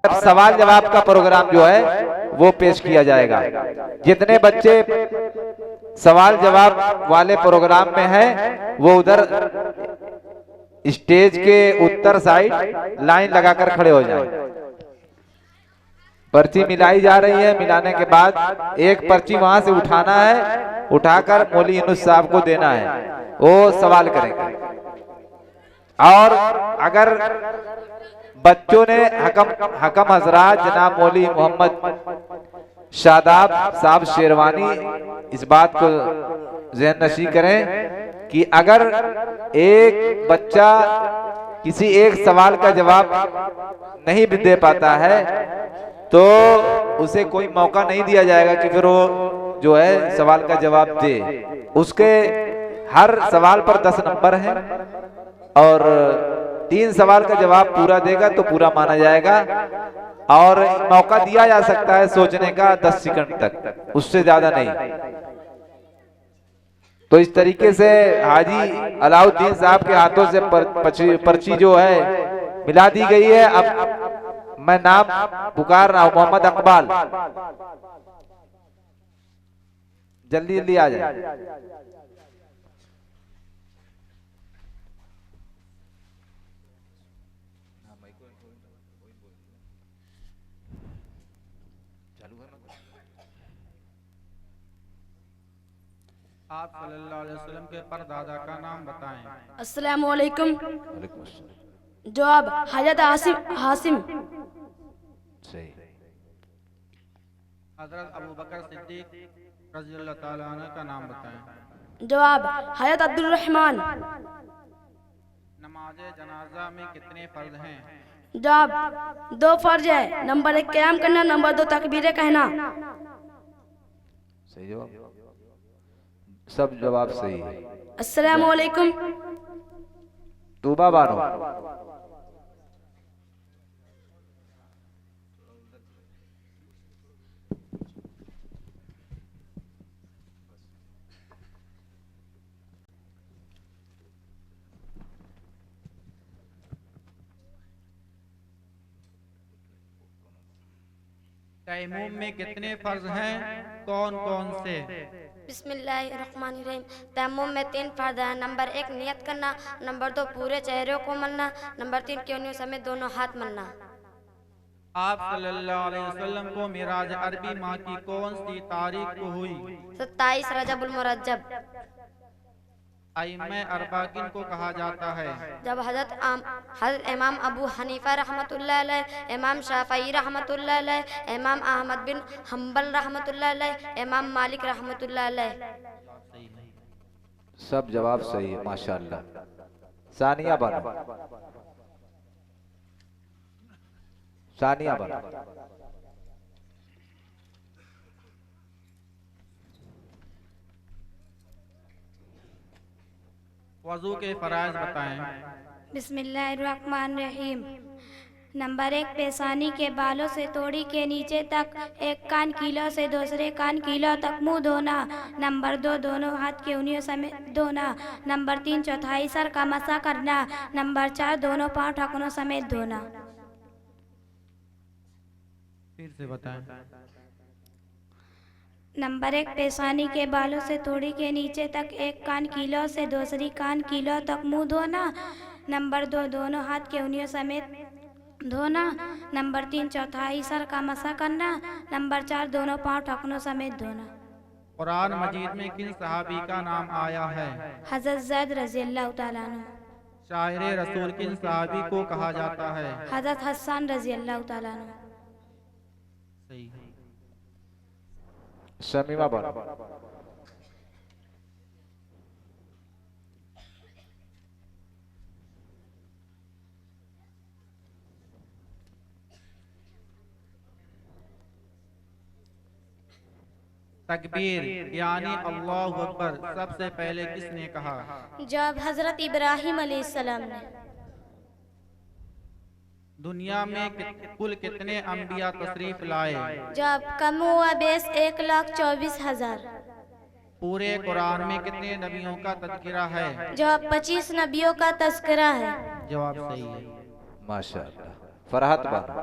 अब सवाल जवाब का प्रोग्राम जो है वो पेश किया जाएगा। जितने बच्चे सवाल जवाब वाले प्रोग्राम में हैं वो उधर स्टेज के उत्तर साइड लाइन लगाकर खड़े हो जाएं। पर्ची मिलाई जा रही है। मिलाने के बाद एक पर्ची वहां से उठाना है, उठाकर मौलवी यूनुस साहब को देना है, वो सवाल करेंगे। और अगर बच्चों ने हकम हजरात जनाब मौलवी मोहम्मद शादाब साहब शेरवानी इस बात को ज़हन नशी करें कि अगर एक बच्चा किसी एक सवाल का जवाब नहीं भी दे पाता है तो उसे कोई मौका नहीं दिया जाएगा कि फिर वो जो है सवाल का जवाब दे। उसके हर सवाल पर 10 नंबर है और 3 सवाल का जवाब पूरा देगा तो पूरा माना जाएगा और मौका दिया जा सकता है सोचने का 10 सेकंड तक, उससे ज्यादा नहीं। तो इस तरीके से हाजी अलाउद्दीन साहब के हाथों से पर्ची जो है मिला दी गई है। अब मैं नाम पुकार रहा हूं, मोहम्मद अकबाल, जल्दी जल्दी आ जाए। आप सल्लल्लाहु अलैहि वसल्लम के परदादा का नाम बताएं। अस्सलाम वालेकुम। जवाब हजरत हासिम। हजरत अबू बकर सिद्दीक रज़ियल्लाहु ताला अन्हु का नाम बताएं। जवाब हजरत अब्दुल रहमान। नमाज जनाजा में कितने फर्ज हैं? जवाब 2 फर्ज है। नंबर 1 क़याम करना, नंबर 2 तकबीरें कहना। सही जवाब, सब जवाब सही है। अस्सलाम वालेकुम। तूबा बानो, तयम्मुम में कितने फर्ज हैं, कौन कौन से? बिस्मिल्लाहिर्रहमानिर्रहीम। तयम्मुम में 3 फर्ज हैं। नंबर 1 नियत करना, नंबर 2 पूरे चेहरे को मलना, नंबर 3 केनियों समेत दोनों हाथ मलना। आप सल्लल्लाहु अलैहि वसल्लम को मिराज अरबी माह की कौन सी तारीख को हुई? 27 रजबुल मुरज्जब। अइम्मा अरबा किन को कहा जाता है? जब हजरत इमाम अबू हनीफा रहमतुल्लाह अलैह, इमाम शाफई रहमतुल्लाह अलैह, इमाम अहमद बिन हम्बल रहमतुल्लाह अलैह, इमाम मालिक रहमतुल्लाह अलैह। सब जवाब सही है माशाअल्लाह। सानिया बानो, सानिया बानो। वज़ू के फराइज़ बताएं। बिस्मिल्लाहिर्रहमानिर्रहीम। नंबर 1 पेशानी के बालों से तोड़ी के नीचे तक, एक कान कीलों से दूसरे कान कीलों तक मुंह धोना। नंबर 2 दोनों हाथ के उंगलियों समेत धोना। नंबर 3 चौथाई सर का मसा करना। नंबर 4 दोनों पांव ढकनों समेत धोना। फिर से बताएं। नंबर 1 पेशानी के बालों से तोड़ी के नीचे तक, एक कान कीलों से दूसरी कान कीलों तक मुंह धोना। नंबर 2 दोनों हाथ के उंगलियों समेत धोना। नंबर 3 चौथाई सर का मसा करना। नंबर 4 दोनों पांव ढकनों समेत धोना। कुरान मजीद में किन सहाबी का नाम आया है? हज़रत ज़ैद रज़ियल्लाहु ताला अन्हु। शायर रसूल किन सहाबी को कहा जाता है? हज़रत हसन रज़ियल्लाहु ताला अन्हु। सही। शमीमा बानो, तकबीर यानी अल्लाहु अकबर सबसे पहले किसने कहा? जब हजरत इब्राहिम अलैहिस्सलाम ने। दुनिया में कुल कितने अंबिया तशरीफ लाए? जब कम हुआ बेस 1,24,000। पूरे कुरान में कितने नबियों का तज़किरा है? जब 25 नबियों का तज़किरा है। जवाब सही है। माशाअल्लाह। फरहत बानो,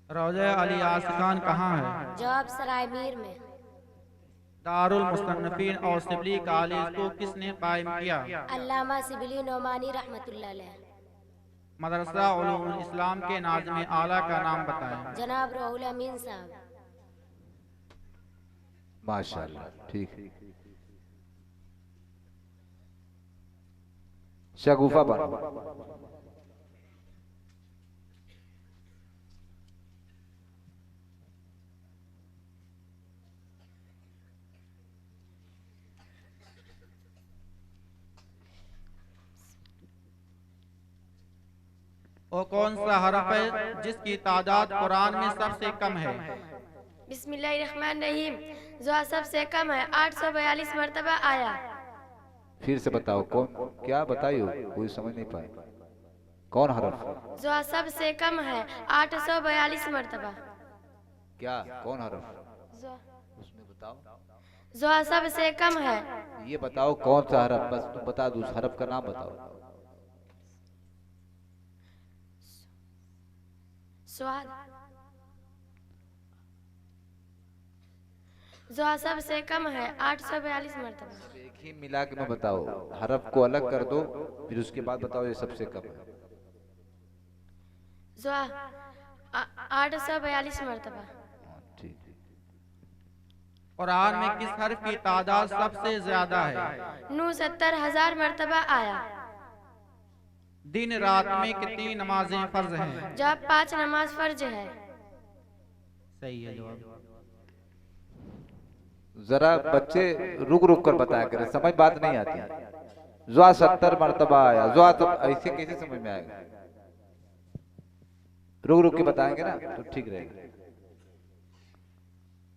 रोज़ा अली आसिकान कहाँ है? जवाब सराय मीर में। दारुल मुसन्नफीन और सिबली कॉलेज को किसने कायम किया? अल्लामा सिबली नोमानी रहमतुल्लाह अलैह। मदरसा उलूमुल इस्लाम के नाज़िम आला का नाम बताएं। जनाब रुहुल अमीन साहब। माशाल्लाह, ठीक है। शगुफा बनो। वो कौन सा हरफ है जिसकी तादाद कुरान में सबसे कम है? बिस्मिल्लाहिर्रहमानिर्रहीम। जो सबसे कम है 842 मरतबा आया। फिर से बताओ, कौन, क्या बताइयो, कोई समझ नहीं पाए। कौन हरफ? जो सबसे कम है 842 मरतबा। क्या, कौन हरफ? जो उसमें बताओ। जो सबसे कम है। ये बताओ कौन सा हरफ, बस तुम बता दो, उस हरफ का नाम बताओ। स्वाद। जो सबसे कम है 842 मरतबा। एक ही मिला के मैं बताओ, हरफ को अलग कर दो, फिर उसके बाद बताओ ये सबसे कम है। जो 842 मरतबा। ठीक। कुरान में किस हर्फ की तादाद सबसे ज्यादा है? 69,000 मरतबा आया। दिन रात में कितनी नमाजें फर्ज हैं? जब 5 नमाज फर्ज है। सही है जवाब। जरा बच्चे रुक रुक कर बताया करें, समझ बात नहीं आती। जुआ 70 मरतबा आया, जुआ तो ऐसे कैसे समझ में आएगा? रुक रुक के बताएंगे ना तो ठीक रहेगा।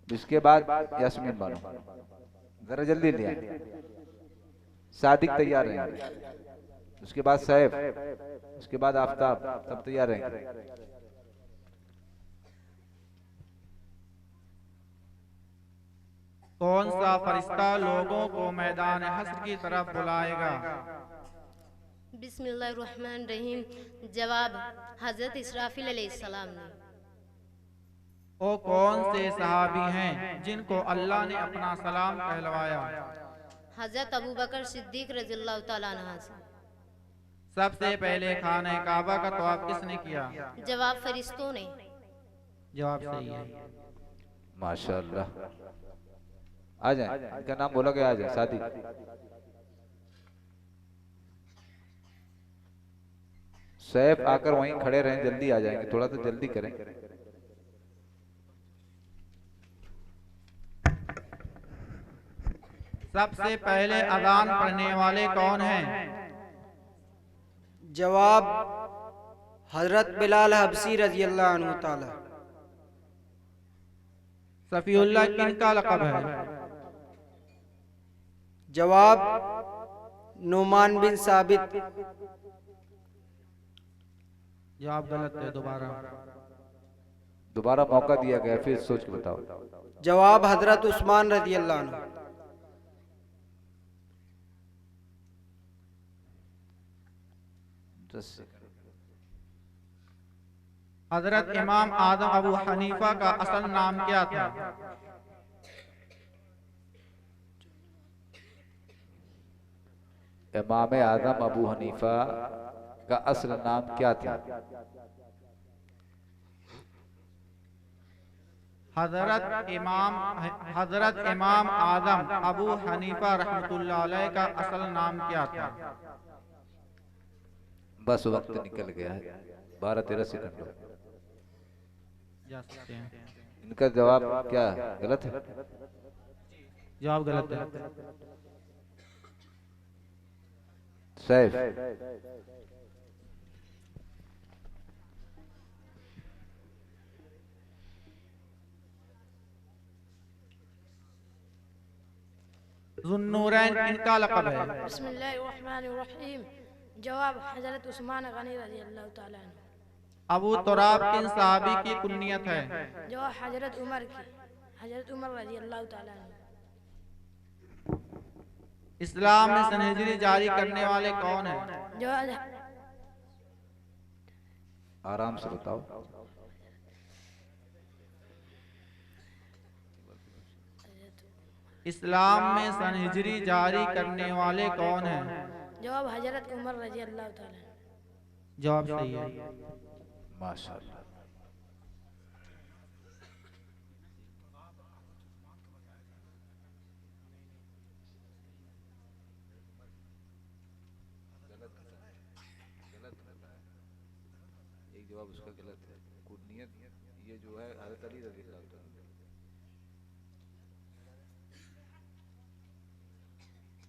इसके बाद यास्मीन बानो, जरा जल्दी ले आए। सादिक तैयार रहेंगे, उसके बाद सैफ, उसके बाद आफताब, सब तैयार रहेंगे। कौन सा फरिश्ता लोगों को मैदान हश्र की तरफ बुलाएगा? बिस्मिल्लाहिर्रहमानिर्रहीम। जवाब हजरत इसराफिल अलैहिस्सलाम ने। वो कौन से सहाबी हैं जिनको अल्लाह ने अपना सलाम कहलवाया? हजरत अबू बकर सिद्दीक रज़ियल्लाहु ताला अन्हु से। सबसे पहले खाने काबा का तवाफ किसने किया? जवाब फरिश्तों ने। जवाब सही है। माशाल्लाह, आ जाए, इनका नाम बोला गया, आ जाए। सादिक, सैफ आकर वहीं खड़े रहें, जल्दी आ जाएंगे, थोड़ा सा जल्दी करें। सबसे पहले अजान पढ़ने वाले कौन हैं? जवाब हजरत बिलाल हबसी रज़ियल्लाहु अन्हु ताला। सफीउल्लाह किनका लक़ब है? जवाब नुमान बिन साबित। जवाब गलत है। दोबारा मौका दिया गया, फिर सोच के बताओ। जवाब हजरत उस्मान रज़ियल्लाहु अन्हु। हजरत इमाम आदम अबू हनीफा का असल नाम क्या था? इमाम आदम अबू हनीफा का असल नाम क्या था? हजरत इमाम आदम अबू हनीफा रहमतुल्लाह अलैह का असल नाम क्या था? बस वक्त निकल गया है, 12-13 सेकंड हो। जा सकते हैं। इनका जवाब क्या गलत है? जवाब गलत है। सैफ, ज़ुन्नूरैन किनका लक़ब है? बिस्मिल्लाहिर्रहमानिर्रहीम। जवाब हजरत उस्मान गनी रज़ियल्लाहु ताला अन्हु। अबू तुराब किन सहाबी की कुन्नियत है? जवाब हजरत उमर की, हजरत उमर रज़ियल्लाहु ताला अन्हु। इस्लाम में सनहिजरी जारी करने वाले कौन हैं? जवाब आराम से बताओ। इस्लाम में सन हिजरी जारी करने वाले कौन हैं? जवाब हजरत उमर रजी अल्लाह ताला। जवाब सही है। माशाल्लाह। एक जवाब उसका गलत है। कुनियत ये जो है हज़रत अली रज़ी अल्लाह तआला।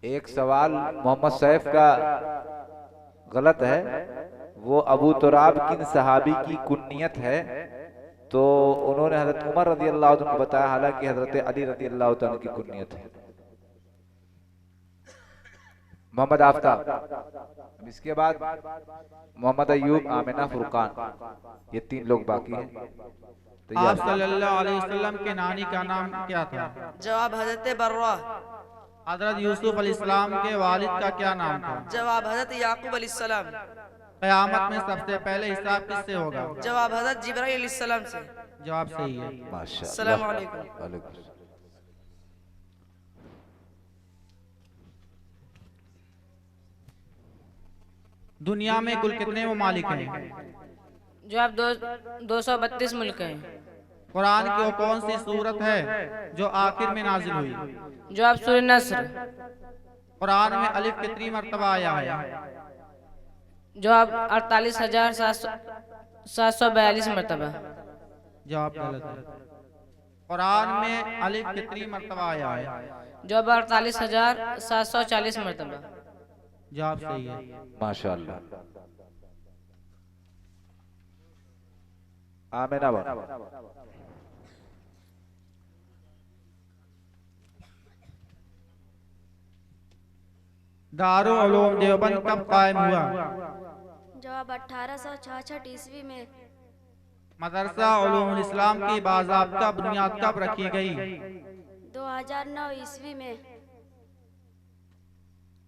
एक सवाल मोहम्मद सैफ का गलत है, वो अबू तुराब किन सहाबी की कुनियत है? तो उन्होंने हजरत उमर रजी अल्लाह तआला को बताया, हालांकि हजरत अली रजी अल्लाह तआला की कुनियत है मोहम्मद आफ्ताब। अब इसके बाद मोहम्मद अयूब, आमिना, फुरकान, ये 3 लोग बाकी हैं। आप सल्लल्लाहु अलैहि वसल्लम के नानी का नाम क्या था? जवाब हजरत बर्रा। हजरत यूसुफ अलैहिस्सलाम के वालिद का क्या नाम था? जवाब हजरत याकूब अलैहिस्सलाम। क़यामत में सबसे पहले हिसाब किससे होगा? जवाब हजरत जिब्राइल अलैहिस्सलाम से। जवाब सही है। माशाअल्लाह। अस्सलाम वालेकुम। वालेकुम। दुनिया में कुल कितने ममालिक हैं? जवाब 232 मुल्क हैं। कुरान की वो कौन सी सूरत है जो आखिर में नाजिल हुई? जवाब सूरह नस्र। कुरान में अलिफ कितनी मर्तबा आया है? जवाब 48,742 मरतबा। जवाब गलत है। कुरान में अलिफ कितनी मर्तबा आया है? जवाब 48,740 मरतबा। जवाब सही है। माशाअल्लाह। आमिना बा। दारुल उलूम देवबंद कब कायम हुआ? जवाब 1866 ईस्वी में। मदरसा उलूमुल इस्लाम की बाज़ाब्ता बुनियाद कब रखी गई? 2009 ईस्वी में।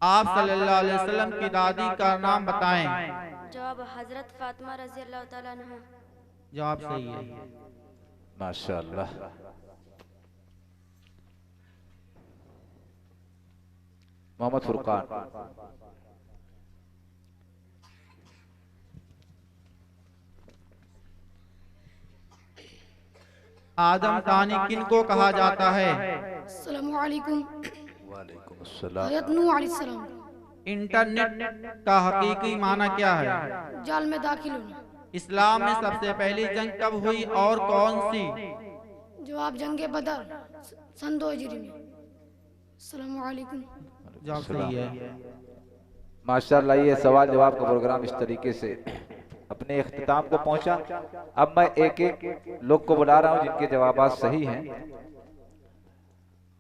आप सल्लल्लाहु अलैहि वसल्लम की दादी का नाम बताएं। जवाब हजरत फातिमा रजी अल्लाह ताला अन्हा। जवाब सही है। माशाअल्लाह। मोहम्मद फुरकान। आदम तानी किन को कहा जाता है? अस्सलामु अलैकुम। वालेकुम अस्सलाम। हजरत नूह अलैहिस्सलाम। इंटरनेट का हकीकी माना क्या है? जाल में दाखिल होना। इस्लाम में सबसे पहली जंग कब हुई और कौन सी? जवाब जंगे बदर सन 2 हिजरी में। अस्सलामु अलैकुम। जवाब सही है। माशाअल्लाह। ये सवाल जवाब का प्रोग्राम इस तरीके से अपने इख्तिताम को पहुंचा। अब मैं एक एक लोग को बुला रहा हूं जिनके जवाब सही हैं।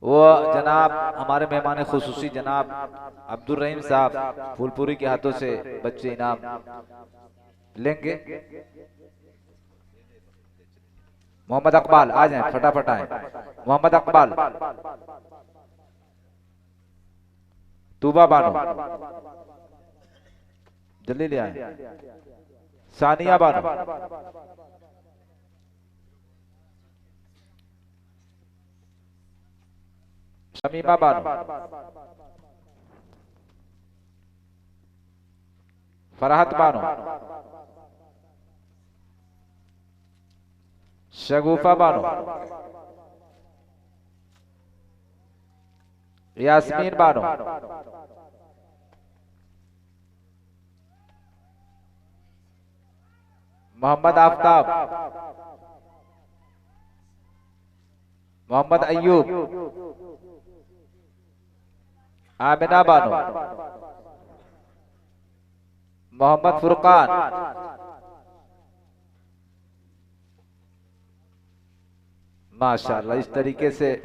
वो जनाब हमारे मेहमान खुसूसी जनाब अब्दुल रहीम साहब फूलपुरी के हाथों से बच्चे इनाम लेंगे। मोहम्मद अकबाल आ जाएं, फटाफट आए। मोहम्मद अकबाल, तूबा बानो, जल्दी ले आए। सानिया बानो, शमीमा बानो, फरहत बानो, शगुफा बानो, यास्मीन बानो, मोहम्मद आफ्ताब, मोहम्मद अयूब, आमिना बानो, मोहम्मद फुरकान, माशाअल्लाह। इस तरीके से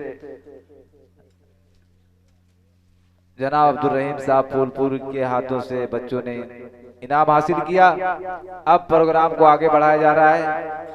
जनाब अब्दुल रहीम साहब फूलपुर के हाथों से बच्चों ने इनाम हासिल किया। अब प्रोग्राम को आगे बढ़ाया जा रहा है।